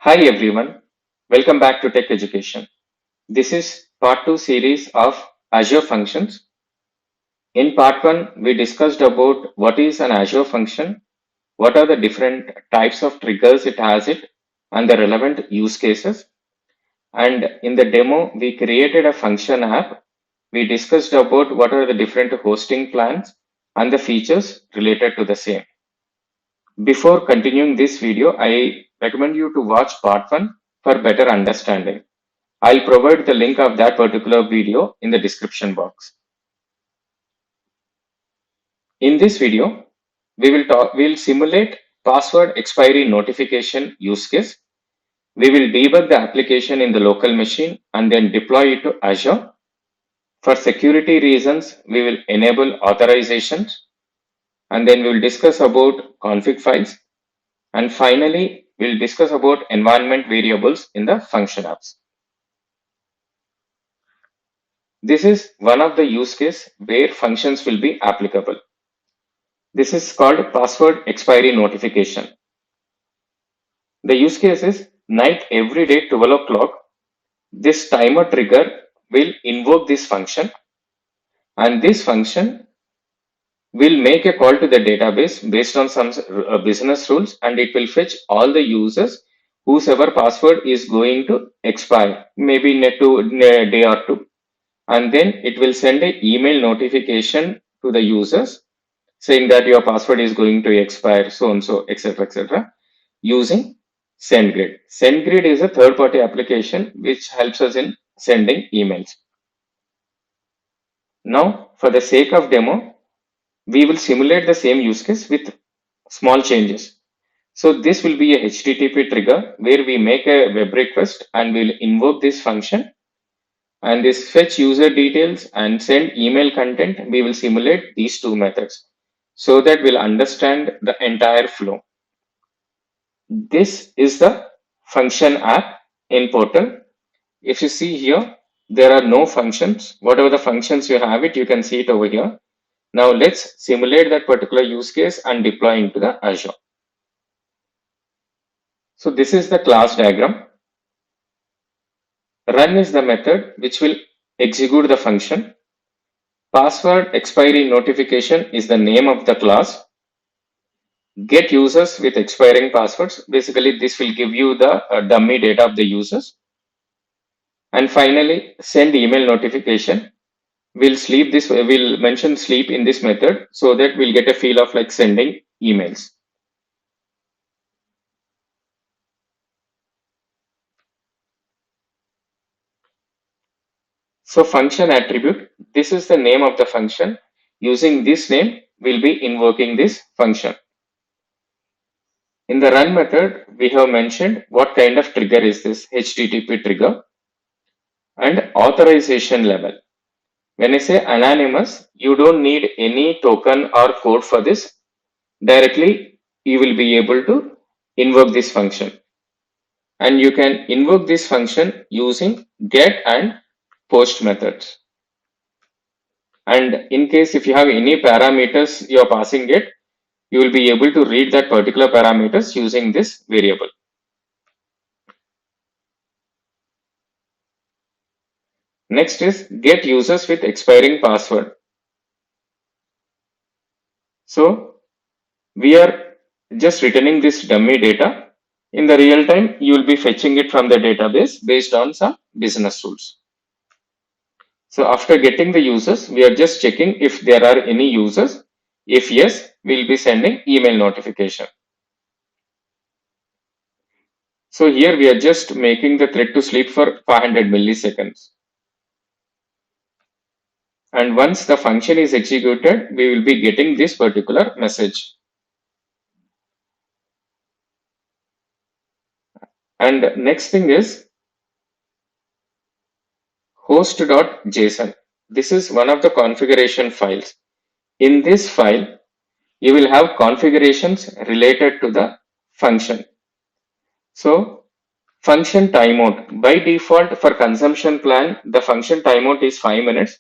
Hi everyone, welcome back to Tech Education. This is part 2 series of Azure functions. In part 1, we discussed about what is an Azure function, what are the different types of triggers it has and the relevant use cases. And in the demo, we created a function app. We discussed about what are the different hosting plans and the features related to the same. Before continuing this video, I recommend you to watch part 1 for better understanding. I'll provide the link of that particular video in the description box. In this video, we'll simulate password expiry notification use case. We will debug the application in the local machine and then deploy it to Azure. For security reasons, we will enable authorizations and then we will discuss about config files. And finally, we'll discuss about environment variables in the function apps. This is one of the use case where functions will be applicable. This is called password expiry notification. The use case is night every day 12 o'clock. This timer trigger will invoke this function and this function will make a call to the database based on some business rules and it will fetch all the users whose ever password is going to expire, maybe in a day or two. And then it will send an email notification to the users saying that your password is going to expire, so and so, etc., using SendGrid. SendGrid is a third-party application which helps us in sending emails. Now, for the sake of demo, we will simulate the same use case with small changes. So this will be a HTTP trigger where we make a web request and we'll invoke this function and this fetch user details and send email content. We will simulate these two methods so that we'll understand the entire flow. This is the function app in Portal. If you see here, there are no functions. Whatever the functions you have you can see it over here. Now let's simulate that particular use case and deploy into the Azure. So this is the class diagram. Run is the method which will execute the function. Password expiry notification is the name of the class. Get users with expiring passwords. Basically, this will give you the dummy data of the users. And finally, send email notification. We'll mention sleep in this method so that we'll get a feel of like sending emails. So function attribute, this is the name of the function. Using this name, we'll be invoking this function. In the run method, we have mentioned what kind of trigger is this HTTP trigger and authorization level. When I say anonymous, you don't need any token or code for this. Directly, you will be able to invoke this function. And you can invoke this function using get and post methods. And in case if you have any parameters you are passing it, you will be able to read that particular parameters using this variable. Next is get users with expiring password. So we are just returning this dummy data. In the real time, you will be fetching it from the database based on some business rules. So after getting the users, we are just checking if there are any users. If yes, we'll be sending email notification. So here we are just making the thread to sleep for 500 milliseconds. And once the function is executed, we will be getting this particular message. And next thing is Host.json. This is one of the configuration files. In this file, you will have configurations related to the function. So function timeout. By default for consumption plan, the function timeout is 5 minutes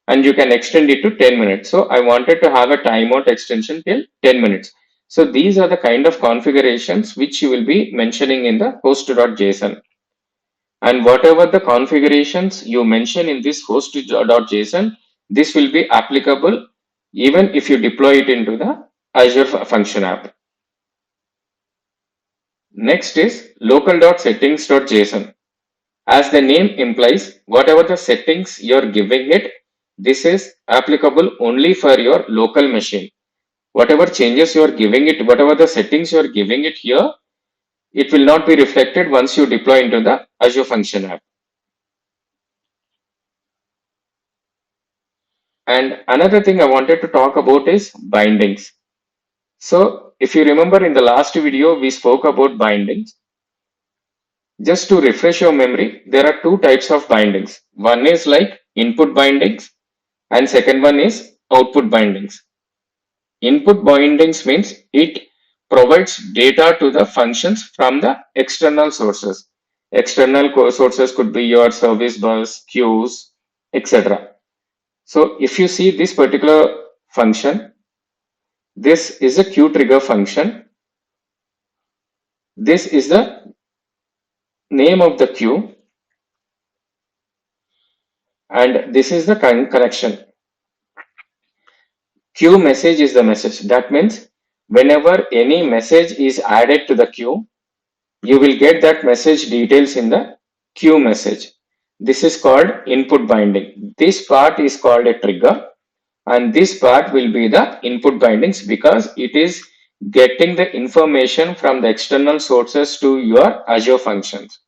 and you can extend it to 10 minutes. So I wanted to have a timeout extension till 10 minutes. So these are the kind of configurations which you will be mentioning in the host.json. And whatever the configurations you mention in this host.json, this will be applicable even if you deploy it into the Azure function app. Next is local.settings.json. As the name implies, whatever the settings you're giving it, this is applicable only for your local machine. Whatever changes you're giving it, whatever the settings you're giving it here, it will not be reflected once you deploy into the Azure function app. And another thing I wanted to talk about is bindings. So if you remember in the last video, we spoke about bindings. Just to refresh your memory, there are two types of bindings. One is like input bindings and second one is output bindings. Input bindings means it provides data to the functions from the external sources. External sources could be your service bus, queues, etc. So if you see this particular function, this is a queue trigger function. This is the name of the queue and this is the connection. Queue message is the message. That means whenever any message is added to the queue, you will get that message details in the queue message. This is called input binding. This part is called a trigger and this part will be the input bindings because it is getting the information from the external sources to your Azure functions.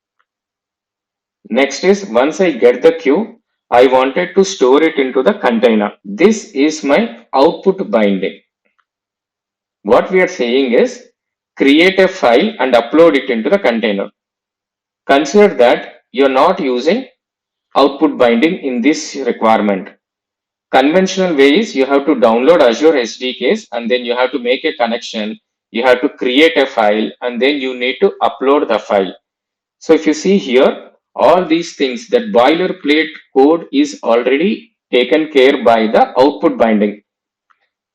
Next is once I get the queue, I wanted to store it into the container. This is my output binding. What we are saying is create a file and upload it into the container. Consider that you're not using output binding in this requirement. Conventional way is you have to download Azure SDKs and then you have to make a connection. You have to create a file and then you need to upload the file. So if you see here, all these things, that boilerplate code is already taken care by the output binding.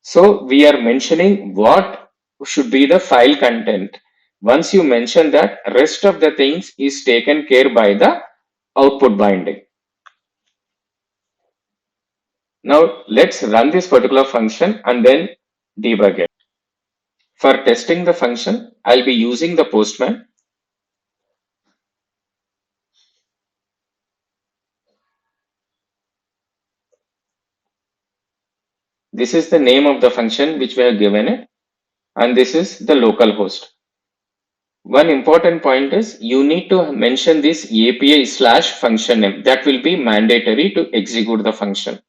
So we are mentioning what should be the file content. Once you mention that, rest of the things is taken care by the output binding. Now let's run this particular function and then debug it. For testing the function, I'll be using the Postman. This is the name of the function which we have given it, and this is the local host. One important point is you need to mention this API slash function name. That will be mandatory to execute the function.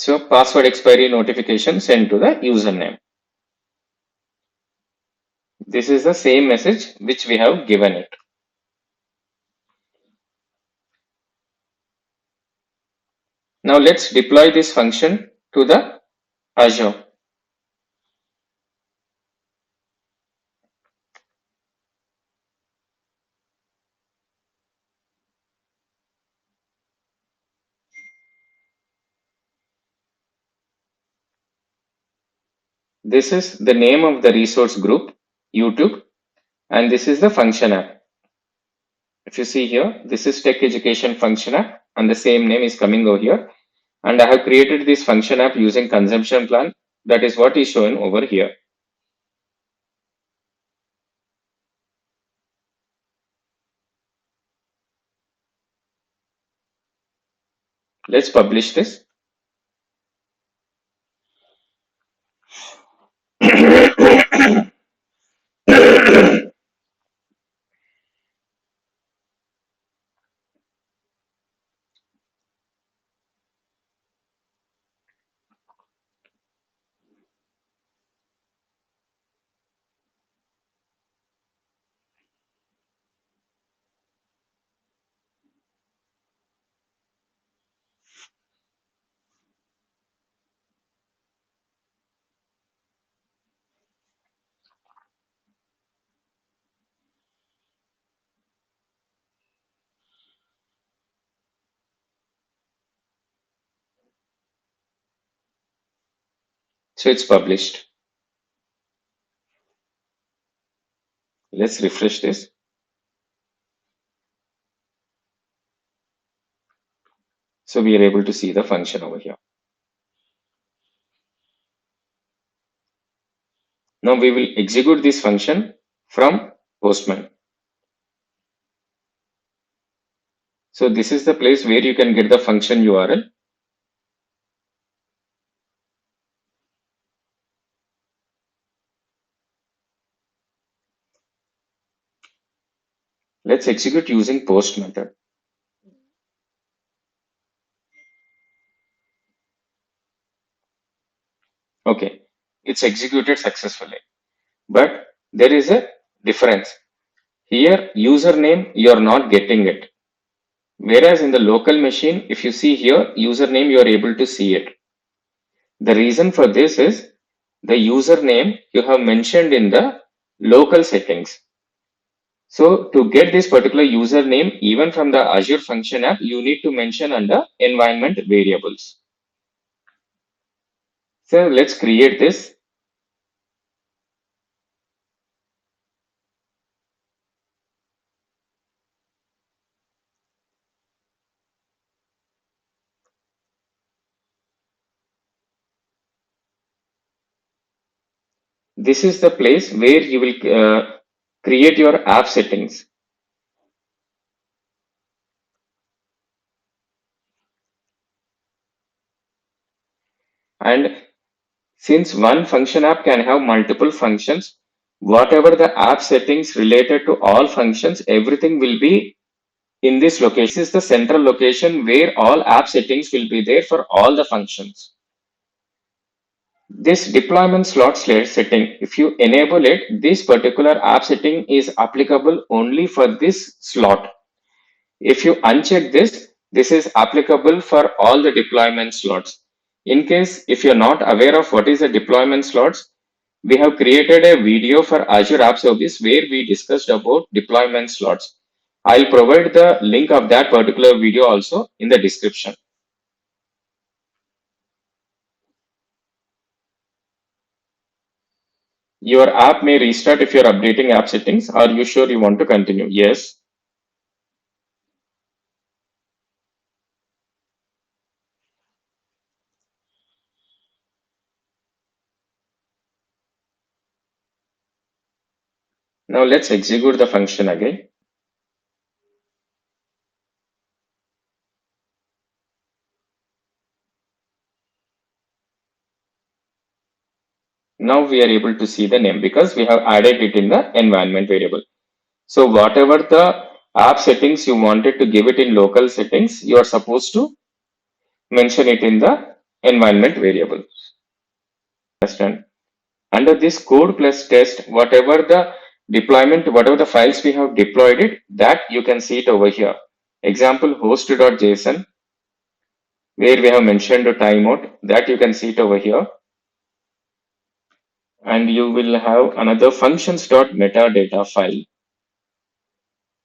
So password expiry notification sent to the username. This is the same message which we have given it. Now let's deploy this function to the Azure. This is the name of the resource group, YouTube, and this is the function app. If you see here, this is Tech Education function app, and the same name is coming over here. And I have created this function app using consumption plan. That is what is shown over here. Let's publish this. So it's published. Let's refresh this. So we are able to see the function over here. Now we will execute this function from Postman. So this is the place where you can get the function URL. Let's execute using post method. Okay, it's executed successfully. But there is a difference. Here, username, you're not getting it. Whereas in the local machine, if you see here, username, you're able to see it. The reason for this is the username you have mentioned in the local settings. So to get this particular username, even from the Azure Function app, you need to mention under environment variables. So let's create this. This is the place where you will create your app settings. And since one function app can have multiple functions, whatever the app settings related to all functions, everything will be in this location. This is the central location where all app settings will be there for all the functions. This deployment slot setting, if you enable it, this particular app setting is applicable only for this slot. If you uncheck this, this is applicable for all the deployment slots. In case if you're not aware of what is the deployment slots, we have created a video for Azure App Service where we discussed about deployment slots. I'll provide the link of that particular video also in the description. Your app may restart if you're updating app settings. Are you sure you want to continue? Yes. Now let's execute the function again. Now we are able to see the name because we have added it in the environment variable. So whatever the app settings you wanted to give it in local settings, you are supposed to mention it in the environment variable. Understand? Under this code plus test, whatever the deployment, whatever the files we have deployed it, that you can see it over here. Example host.json, where we have mentioned a timeout, that you can see it over here. And you will have another functions.metadata file.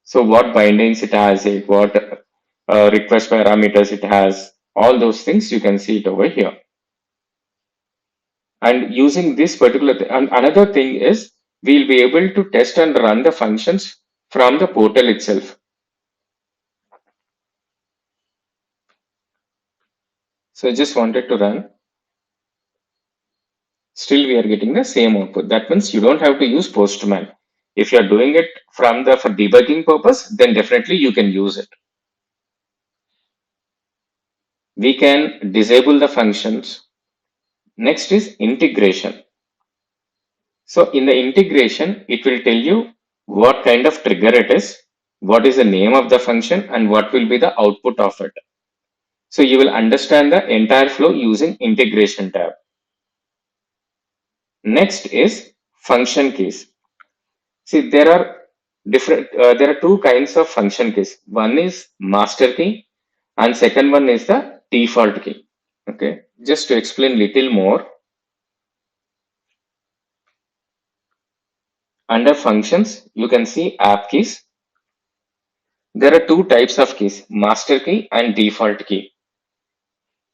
So what bindings it has, what request parameters it has, all those things you can see it over here. And using this particular and another thing is we'll be able to test and run the functions from the portal itself. So I just wanted to run. Still we are getting the same output. That means you don't have to use Postman. If you're doing it from the for debugging purpose, then definitely you can use it. We can disable the functions. Next is integration. So in the integration, it will tell you what kind of trigger it is, what is the name of the function, and what will be the output of it. So you will understand the entire flow using integration tab. Next is function keys. See, there are there are two kinds of function keys. One is master key, and second one is the default key. Okay, just to explain little more, under functions, you can see app keys. There are two types of keys, master key and default key.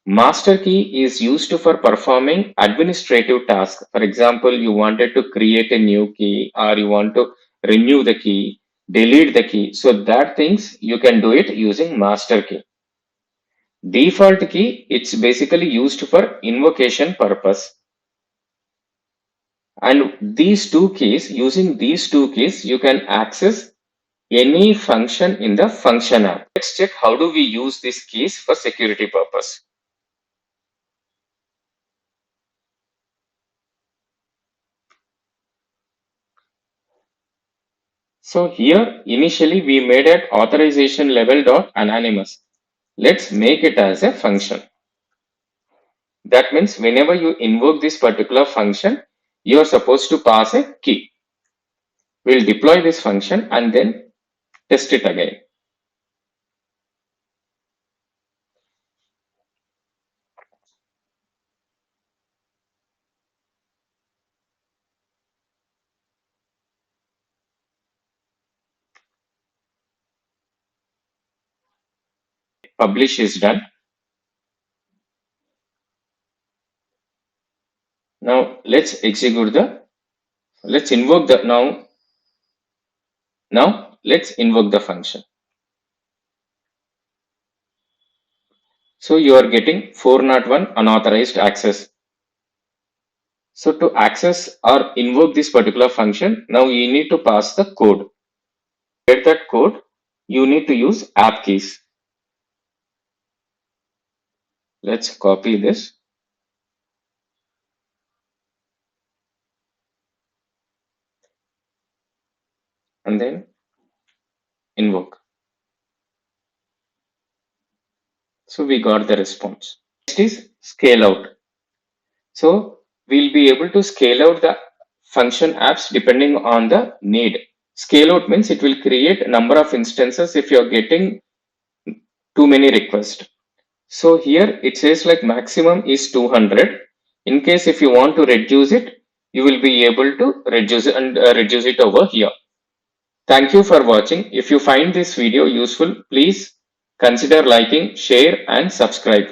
Master key is used for performing administrative tasks. For example, you wanted to create a new key or you want to renew the key, delete the key. So that things you can do it using master key. Default key, it's basically used for invocation purpose. And using these two keys, you can access any function in the function app. Let's check how do we use these keys for security purpose. So here initially we made it authorization level dot anonymous. Let's make it as a function. That means whenever you invoke this particular function, you are supposed to pass a key. We'll deploy this function and then test it again. Publish is done. Now let's invoke the now let's invoke the function. So you are getting 401 unauthorized access. So to access or invoke this particular function, now you need to pass the code. To get that code, you need to use app keys. Let's copy this. And then invoke. So we got the response. Next is scale out. So we'll be able to scale out the function apps depending on the need. Scale out means it will create a number of instances if you're getting too many requests. So here it says like maximum is 200. In case if you want to reduce it, you will be able to reduce it and reduce it over here. Thank you for watching. If you find this video useful, please consider liking, share and subscribe.